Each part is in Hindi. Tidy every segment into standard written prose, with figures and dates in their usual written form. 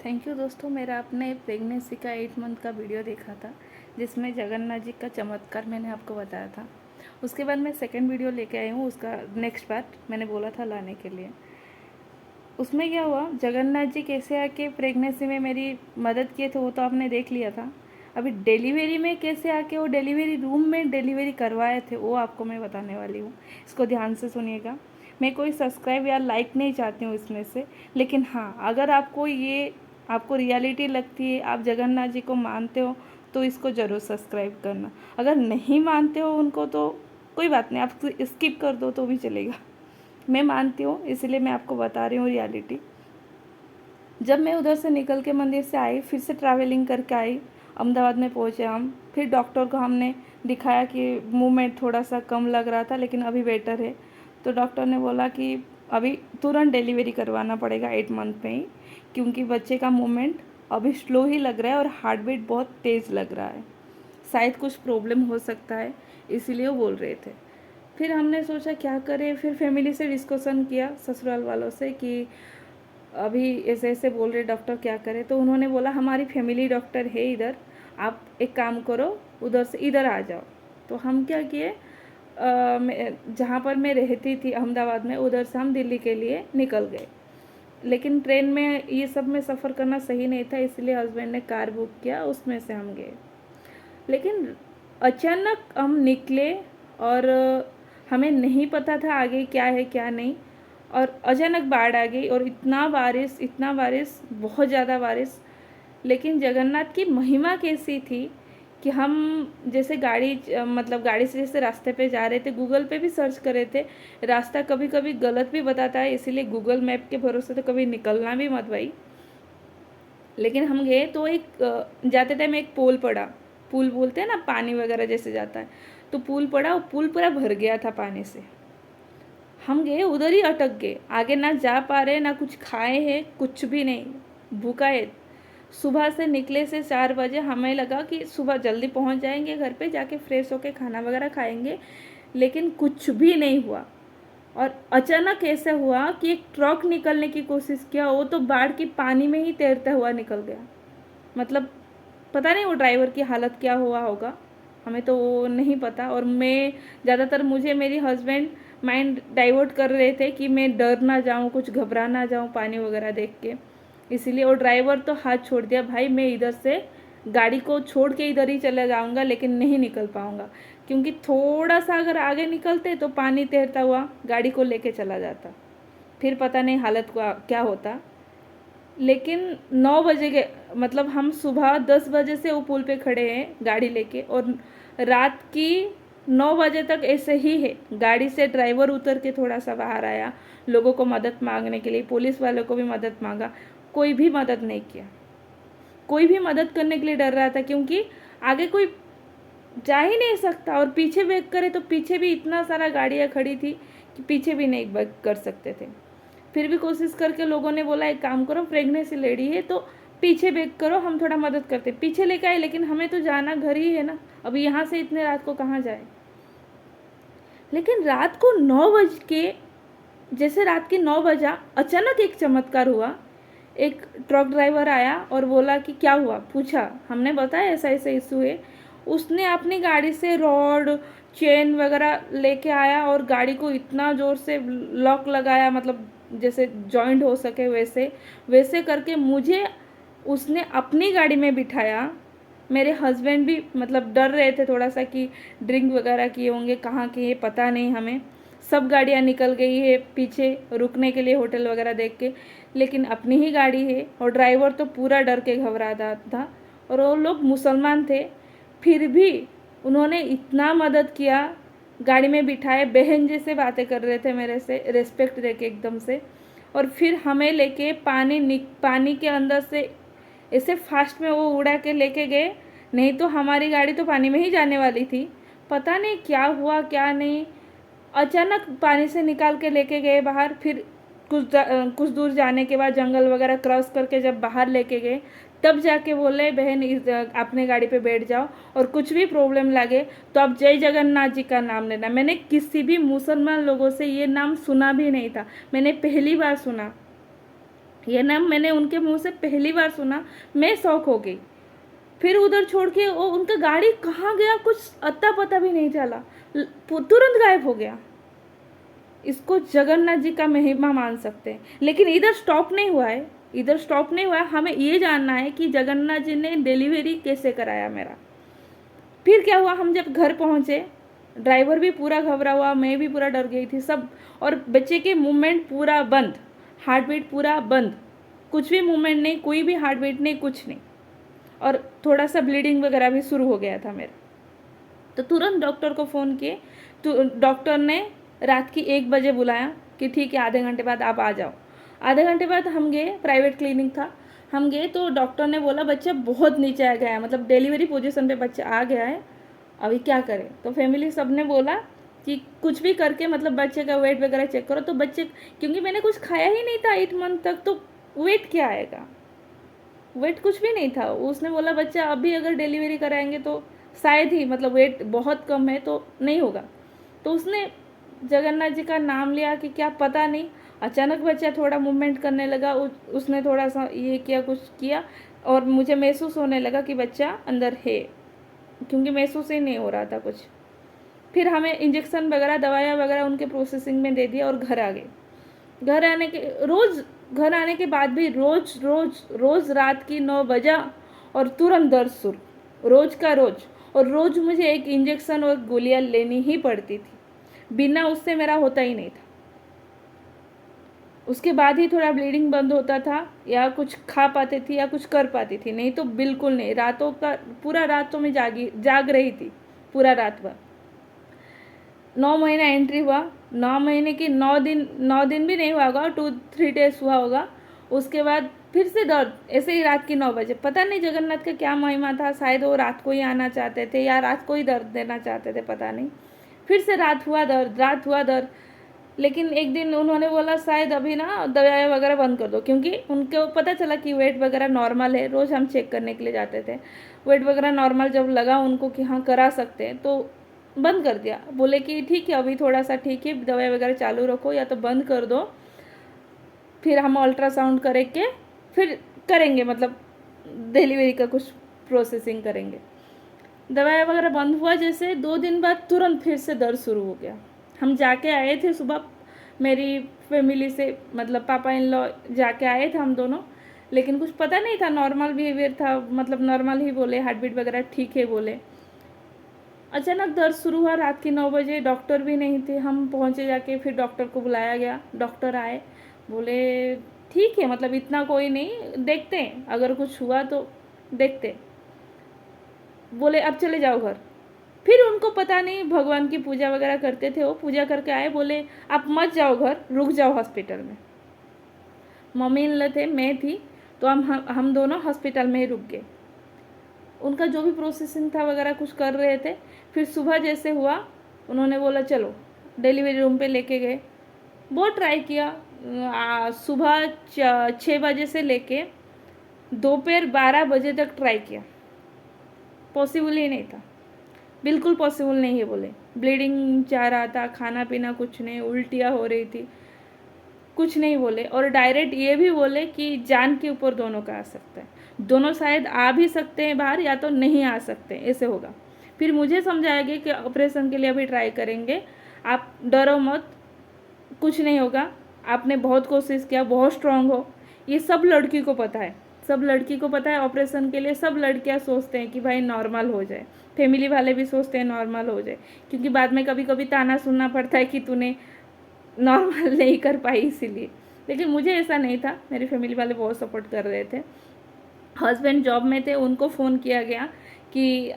थैंक यू दोस्तों। मेरा आपने प्रेगनेंसी का 8 मंथ का वीडियो देखा था जिसमें जगन्नाथ जी का चमत्कार मैंने आपको बताया था। उसके बाद मैं सेकंड वीडियो लेके आई हूँ, उसका नेक्स्ट पार्ट मैंने बोला था लाने के लिए। उसमें क्या हुआ, जगन्नाथ जी कैसे आके प्रेगनेंसी में मेरी मदद किए थे वो तो आपने देख लिया था। अभी डिलीवरी में कैसे आके वो डिलीवरी रूम में डिलीवरी करवाए थे वो आपको मैं बताने वाली हूँ। इसको ध्यान से सुनिएगा। मैं कोई सब्सक्राइब या लाइक नहीं चाहती हूँ इसमें से, लेकिन हाँ, अगर आपको रियलिटी लगती है, आप जगन्नाथ जी को मानते हो तो इसको ज़रूर सब्सक्राइब करना। अगर नहीं मानते हो उनको तो कोई बात नहीं, आप स्किप कर दो तो भी चलेगा। मैं मानती हूँ इसलिए मैं आपको बता रही हूँ रियलिटी। जब मैं उधर से निकल के मंदिर से आई, फिर से ट्रैवलिंग करके आई, अहमदाबाद में पहुँचे हम। फिर डॉक्टर को हमने दिखाया कि मूवमेंट थोड़ा सा कम लग रहा था लेकिन अभी बेटर है। तो डॉक्टर ने बोला कि अभी तुरंत डिलीवरी करवाना पड़ेगा 8 मंथ में ही, क्योंकि बच्चे का मूवमेंट अभी स्लो ही लग रहा है और हार्ट बीट बहुत तेज़ लग रहा है, शायद कुछ प्रॉब्लम हो सकता है, इसीलिए वो बोल रहे थे। फिर हमने सोचा क्या करें, फिर फैमिली से डिस्कशन किया ससुराल वालों से कि अभी ऐसे ऐसे बोल रहे डॉक्टर, क्या करें। तो उन्होंने बोला हमारी फैमिली डॉक्टर है इधर, आप एक काम करो उधर से इधर आ जाओ। तो हम क्या किए, जहाँ पर मैं रहती थी अहमदाबाद में, उधर से हम दिल्ली के लिए निकल गए। लेकिन ट्रेन में ये सब में सफ़र करना सही नहीं था, इसलिए हस्बैंड ने कार बुक किया, उसमें से हम गए। लेकिन अचानक हम निकले और हमें नहीं पता था आगे क्या है क्या नहीं, और अचानक बाढ़ आ गई और इतना बारिश, बहुत ज़्यादा बारिश। लेकिन जगन्नाथ की महिमा कैसी थी कि हम जैसे मतलब गाड़ी से जैसे रास्ते पे जा रहे थे, गूगल पे भी सर्च कर रहे थे, रास्ता कभी कभी गलत भी बताता है, इसीलिए गूगल मैप के भरोसे तो कभी निकलना भी मत भाई। लेकिन हम गए तो जाते टाइम एक पोल पड़ा, पुल बोलते हैं ना, पानी वगैरह जैसे जाता है, तो पुल पड़ा, वो पुल पूरा भर गया था पानी से। हम गए उधर ही अटक गए, आगे ना जा पा रहे, ना कुछ खाए हैं, कुछ भी नहीं, भूखा है। सुबह से निकले से 4 बजे, हमें लगा कि सुबह जल्दी पहुंच जाएंगे घर पे, जाके फ्रेश होके खाना वगैरह खाएंगे, लेकिन कुछ भी नहीं हुआ। और अचानक ऐसा हुआ कि एक ट्रक निकलने की कोशिश किया, वो तो बाढ़ की पानी में ही तैरता हुआ निकल गया। मतलब पता नहीं वो ड्राइवर की हालत क्या हुआ होगा, हमें तो वो नहीं पता। और मैं ज़्यादातर, मुझे मेरी हस्बैंड माइंड डाइवर्ट कर रहे थे कि मैं डर ना जाऊँ, कुछ घबरा ना जाऊँ पानी वगैरह देख के, इसीलिए। और ड्राइवर तो हाथ छोड़ दिया, भाई मैं इधर से गाड़ी को छोड़ के इधर ही चला जाऊँगा, लेकिन नहीं निकल पाऊँगा, क्योंकि थोड़ा सा अगर आगे निकलते तो पानी तैरता हुआ गाड़ी को लेके चला जाता, फिर पता नहीं हालत को क्या होता। लेकिन 9 बजे के, मतलब हम सुबह 10 बजे से वो पुल पे खड़े हैं गाड़ी लेके, और रात की 9 बजे तक ऐसे ही है। गाड़ी से ड्राइवर उतर के थोड़ा सा बाहर आया, लोगों को मदद मांगने के लिए, पुलिस वालों को भी मदद मांगा, कोई भी मदद नहीं किया। कोई भी मदद करने के लिए डर रहा था, क्योंकि आगे कोई जा ही नहीं सकता, और पीछे बैक करे तो पीछे भी इतना सारा गाड़ियाँ खड़ी थी कि पीछे भी नहीं बैक कर सकते थे। फिर भी कोशिश करके लोगों ने बोला एक काम करो, प्रेगनेंसी लेडी है तो पीछे बैक करो, हम थोड़ा मदद करते। पीछे लेके आए, लेकिन हमें तो जाना घर ही है ना, अभी यहाँ से इतने रात को कहाँ जाए। लेकिन रात को 9 बज के, जैसे रात के 9 बजा, अचानक एक चमत्कार हुआ। एक ट्रक ड्राइवर आया और बोला कि क्या हुआ, पूछा, हमने बताया ऐसा ऐसा इशू है। उसने अपनी गाड़ी से रॉड चेन वगैरह लेके आया और गाड़ी को इतना ज़ोर से लॉक लगाया, मतलब जैसे जॉइंट हो सके वैसे वैसे करके मुझे उसने अपनी गाड़ी में बिठाया। मेरे हस्बैंड भी मतलब डर रहे थे थोड़ा सा कि ड्रिंक वगैरह किए होंगे, कहाँ किए पता नहीं हमें। सब गाड़ियाँ निकल गई है पीछे रुकने के लिए होटल वगैरह देख के, लेकिन अपनी ही गाड़ी है, और ड्राइवर तो पूरा डर के घबराता था, और वो लोग मुसलमान थे, फिर भी उन्होंने इतना मदद किया। गाड़ी में बिठाए, बहन जैसे बातें कर रहे थे मेरे से, रिस्पेक्ट दे के एकदम से। और फिर हमें लेके पानी के अंदर से ऐसे फास्ट में वो उड़ा के लेके गए, नहीं तो हमारी गाड़ी तो पानी में ही जाने वाली थी। पता नहीं क्या हुआ क्या नहीं, अचानक पानी से निकाल के लेके गए बाहर। फिर कुछ दूर जाने के बाद जंगल वगैरह क्रॉस करके जब बाहर लेके गए, तब जाके बोले बहन अपने गाड़ी पे बैठ जाओ, और कुछ भी प्रॉब्लम लगे तो आप जय जगन्नाथ जी का नाम लेना। मैंने किसी भी मुसलमान लोगों से ये नाम सुना भी नहीं था, मैंने पहली बार सुना। ये नाम मैंने उनके मुंह से पहली बार सुना, मैं शौक हो गई। फिर उधर छोड़ के वो उनका गाड़ी कहाँ गया कुछ अता पता भी नहीं चला, तुरंत गायब हो गया। इसको जगन्नाथ जी का महिमा मान सकते हैं। लेकिन इधर स्टॉप नहीं हुआ है, इधर स्टॉप नहीं हुआ है। हमें ये जानना है कि जगन्नाथ जी ने डिलीवरी कैसे कराया मेरा। फिर क्या हुआ, हम जब घर पहुंचे, ड्राइवर भी पूरा घबरा हुआ, मैं भी पूरा डर गई थी सब। और बच्चे के मूवमेंट पूरा बंद, हार्ट बीट पूरा बंद, कुछ भी मूवमेंट नहीं, कोई भी हार्ट बीट नहीं, कुछ नहीं। और थोड़ा सा ब्लीडिंग वगैरह भी शुरू हो गया था मेरा। तो तुरंत डॉक्टर को फ़ोन किए, तो डॉक्टर ने रात की 1 बजे बुलाया कि ठीक है आधे घंटे बाद आप आ जाओ। आधे घंटे बाद हम गए, प्राइवेट क्लिनिक था, हम गए तो डॉक्टर ने बोला बच्चा बहुत नीचे आ गया है, मतलब डिलीवरी पोजीशन पे बच्चा आ गया है, अभी क्या करें। तो फैमिली सब ने बोला कि कुछ भी करके मतलब बच्चे का वेट वगैरह चेक करो। तो बच्चे, क्योंकि मैंने कुछ खाया ही नहीं था 8 मंथ तक, तो वेट क्या आएगा, वेट कुछ भी नहीं था। उसने बोला बच्चा अभी अगर डिलीवरी कराएंगे तो शायद ही, मतलब वेट बहुत कम है तो नहीं होगा। तो उसने जगन्नाथ जी का नाम लिया कि क्या पता नहीं, अचानक बच्चा थोड़ा मूवमेंट करने लगा, उसने थोड़ा सा ये किया, कुछ किया, और मुझे महसूस होने लगा कि बच्चा अंदर है, क्योंकि महसूस ही नहीं हो रहा था कुछ। फिर हमें इंजेक्शन वगैरह, दवाइयाँ वगैरह उनके प्रोसेसिंग में दे दिया और घर आ गए। घर आने के घर आने के बाद भी रोज रात की 9 बजा और तुरंत दर्द शुरू, रोज का रोज। और रोज मुझे एक इंजेक्शन और गोलियां लेनी ही पड़ती थी, बिना उससे मेरा होता ही नहीं था। उसके बाद ही थोड़ा ब्लीडिंग बंद होता था, या कुछ खा पाती थी या कुछ कर पाती थी, नहीं तो बिल्कुल नहीं। रातों का पूरा रात तो मैं जाग रही थी पूरा रात भर। 9 महीना एंट्री हुआ, 9 महीने की 9 दिन भी नहीं हुआ होगा, 2-3 डेज हुआ होगा। उसके बाद फिर से दर्द, ऐसे ही रात की 9 बजे। पता नहीं जगन्नाथ का क्या महिमा था, शायद वो रात को ही आना चाहते थे या रात को ही दर्द देना चाहते थे, पता नहीं। फिर से रात हुआ दर्द। लेकिन एक दिन उन्होंने बोला शायद अभी ना दवाई वगैरह बंद कर दो, क्योंकि उनको पता चला कि वेट वगैरह नॉर्मल है। रोज़ हम चेक करने के लिए जाते थे, वेट वगैरह नॉर्मल जब लगा उनको कि हाँ करा सकते हैं, तो बंद कर दिया। बोले कि ठीक है अभी थोड़ा सा ठीक है, दवाई वगैरह चालू रखो या तो बंद कर दो, फिर हम अल्ट्रासाउंड करके फिर करेंगे, मतलब डिलीवरी का कुछ प्रोसेसिंग करेंगे। दवाई वगैरह बंद हुआ, जैसे 2 दिन बाद तुरंत फिर से दर्द शुरू हो गया। हम जाके आए थे सुबह, मेरी फैमिली से, मतलब पापा इन लॉ जाके आए थे हम दोनों, लेकिन कुछ पता नहीं था, नॉर्मल बिहेवियर था, मतलब नॉर्मल ही बोले, हार्ट बीट वगैरह ठीक है बोले। अचानक दर्द शुरू हुआ रात की 9 बजे, डॉक्टर भी नहीं थे, हम पहुँचे जाके, फिर डॉक्टर को बुलाया गया, डॉक्टर आए, बोले ठीक है, मतलब इतना कोई नहीं, देखते हैं अगर कुछ हुआ तो देखते। बोले अब चले जाओ घर। फिर उनको पता नहीं, भगवान की पूजा वगैरह करते थे वो, पूजा करके आए, बोले आप मत जाओ घर, रुक जाओ हॉस्पिटल में। मम्मी इन थे, मैं थी, तो हम दोनों हॉस्पिटल में ही रुक गए। उनका जो भी प्रोसेसिंग था वगैरह कुछ कर रहे थे। फिर सुबह जैसे हुआ, उन्होंने बोला चलो डिलीवरी रूम पे लेके गए। बहुत ट्राई किया, सुबह 6 बजे से लेके दोपहर 12 बजे तक ट्राई किया, पॉसिबल ही नहीं था, बिल्कुल पॉसिबल नहीं है बोले। ब्लीडिंग जा रहा था, खाना पीना कुछ नहीं, उल्टियाँ हो रही थी, कुछ नहीं बोले। और डायरेक्ट ये भी बोले कि जान के ऊपर दोनों का आ सकता है, दोनों शायद आ भी सकते हैं बाहर या तो नहीं आ सकते, ऐसे होगा। फिर मुझे समझाया गया कि ऑपरेशन के लिए अभी ट्राई करेंगे, आप डरो मत, कुछ नहीं होगा, आपने बहुत कोशिश किया, बहुत स्ट्रांग हो। ये सब लड़की को पता है, सब लड़की को पता है। ऑपरेशन के लिए सब लड़कियां सोचते हैं कि भाई नॉर्मल हो जाए, फैमिली वाले भी सोचते हैं नॉर्मल हो जाए, क्योंकि बाद में कभी कभी ताना सुनना पड़ता है कि तूने नॉर्मल नहीं कर पाई इसीलिए। लेकिन मुझे ऐसा नहीं था, मेरी फैमिली वाले बहुत सपोर्ट कर रहे थे। हस्बैंड जॉब में थे, उनको फ़ोन किया गया कि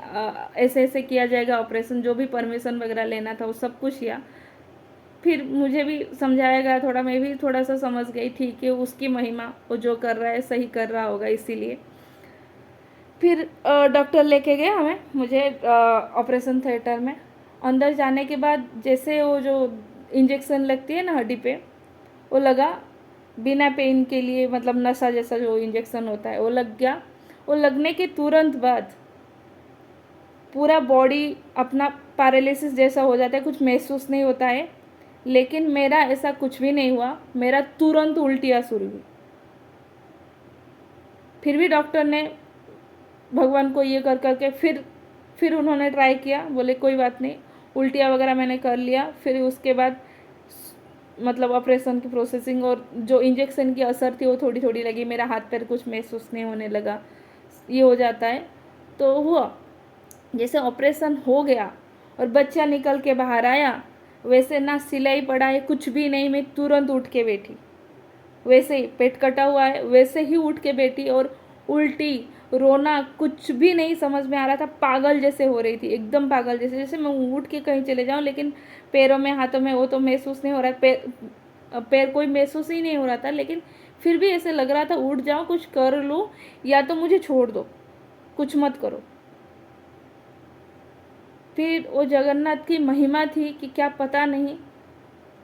ऐसे ऐसे किया जाएगा ऑपरेशन, जो भी परमिशन वगैरह लेना था वो सब कुछ किया। फिर मुझे भी समझाया गया थोड़ा, मैं भी थोड़ा सा समझ गई, ठीक है उसकी महिमा, वो जो कर रहा है सही कर रहा होगा, इसीलिए। फिर डॉक्टर लेके गए हमें, मुझे ऑपरेशन थिएटर में। अंदर जाने के बाद जैसे वो जो इंजेक्शन लगती है ना हड्डी पे, वो लगा बिना पेन के लिए, मतलब नशा जैसा जो इंजेक्शन होता है वो लग गया। वो लगने के तुरंत बाद पूरा बॉडी अपना पैरालिसिस जैसा हो जाता है, कुछ महसूस नहीं होता है। लेकिन मेरा ऐसा कुछ भी नहीं हुआ, मेरा तुरंत उल्टियाँ शुरू हुई, फिर भी डॉक्टर ने भगवान को ये कर करके फिर उन्होंने ट्राई किया, बोले कोई बात नहीं, उल्टियाँ वगैरह मैंने कर लिया। फिर उसके बाद मतलब ऑपरेशन की प्रोसेसिंग और जो इंजेक्शन की असर थी वो थोड़ी थोड़ी लगी, मेरा हाथ पैर कुछ महसूस नहीं होने लगा, ये हो जाता है। तो हुआ जैसे ऑपरेशन हो गया और बच्चा निकल के बाहर आया, वैसे ना सिलाई पड़ाई कुछ भी नहीं, मैं तुरंत उठ के बैठी, वैसे ही पेट कटा हुआ है वैसे ही उठ के बैठी, और उल्टी रोना कुछ भी नहीं समझ में आ रहा था, पागल जैसे हो रही थी, एकदम पागल जैसे, जैसे मैं उठ के कहीं चले जाऊं, लेकिन पैरों में हाथों में वो तो महसूस नहीं हो रहा, पैर कोई महसूस ही नहीं हो रहा था, लेकिन फिर भी ऐसे लग रहा था उठ जाऊं, कुछ कर लूँ या तो मुझे छोड़ दो, कुछ मत करो। फिर वो जगन्नाथ की महिमा थी कि क्या पता नहीं,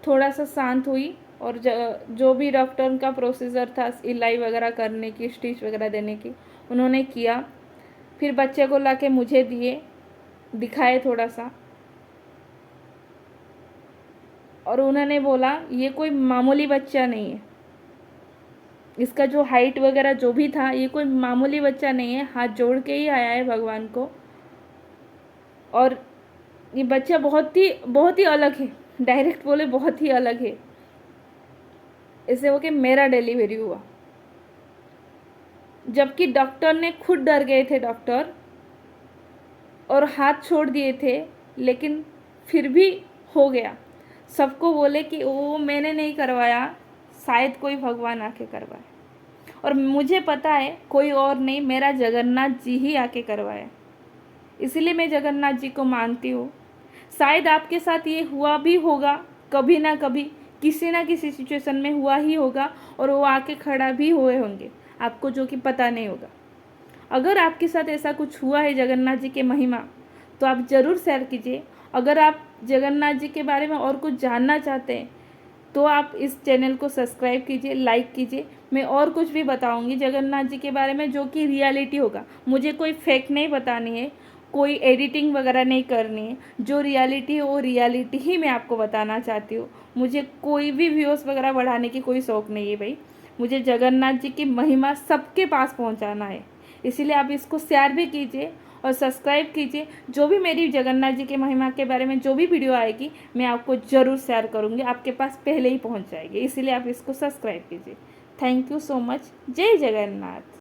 थोड़ा सा शांत हुई, और जो भी डॉक्टर का प्रोसीजर था इलाई वगैरह करने की, स्टिच वगैरह देने की, उन्होंने किया। फिर बच्चे को लाके मुझे दिए, दिखाए थोड़ा सा, और उन्होंने बोला ये कोई मामूली बच्चा नहीं है, इसका जो हाइट वगैरह जो भी था ये कोई मामूली बच्चा नहीं है, हाथ जोड़ के ही आया है भगवान को, और ये बच्चा बहुत ही अलग है, डायरेक्ट बोले बहुत ही अलग है। ऐसे हो के मेरा डिलीवरी हुआ, जबकि डॉक्टर ने खुद डर गए थे डॉक्टर, और हाथ छोड़ दिए थे, लेकिन फिर भी हो गया। सबको बोले कि वो मैंने नहीं करवाया, शायद कोई भगवान आके करवाए, और मुझे पता है कोई और नहीं, मेरा जगन्नाथ जी ही आके करवाया, इसलिए मैं जगन्नाथ जी को मानती हूँ। शायद आपके साथ ये हुआ भी होगा, कभी ना कभी किसी ना किसी सिचुएशन में हुआ ही होगा, और वो आके खड़ा भी हुए होंगे आपको, जो कि पता नहीं होगा। अगर आपके साथ ऐसा कुछ हुआ है जगन्नाथ जी के महिमा, तो आप ज़रूर शेयर कीजिए। अगर आप जगन्नाथ जी के बारे में और कुछ जानना चाहते हैं तो आप इस चैनल को सब्सक्राइब कीजिए, लाइक कीजिए। मैं और कुछ भी बताऊंगी जगन्नाथ जी के बारे में, जो कि रियलिटी होगा। मुझे कोई फेक नहीं बतानी है, कोई एडिटिंग वगैरह नहीं करनी है, जो रियलिटी है वो रियलिटी ही मैं आपको बताना चाहती हूँ। मुझे कोई भी व्यूअर्स वगैरह बढ़ाने की कोई शौक़ नहीं है भाई, मुझे जगन्नाथ जी की महिमा सबके पास पहुँचाना है। इसीलिए आप इसको शेयर भी कीजिए और सब्सक्राइब कीजिए। जो भी मेरी जगन्नाथ जी के महिमा के बारे में जो भी वीडियो आएगी मैं आपको ज़रूर शेयर करूँगी, आपके पास पहले ही पहुँच जाएगी, इसीलिए आप इसको सब्सक्राइब कीजिए। Thank you so much. जय जगन्नाथ।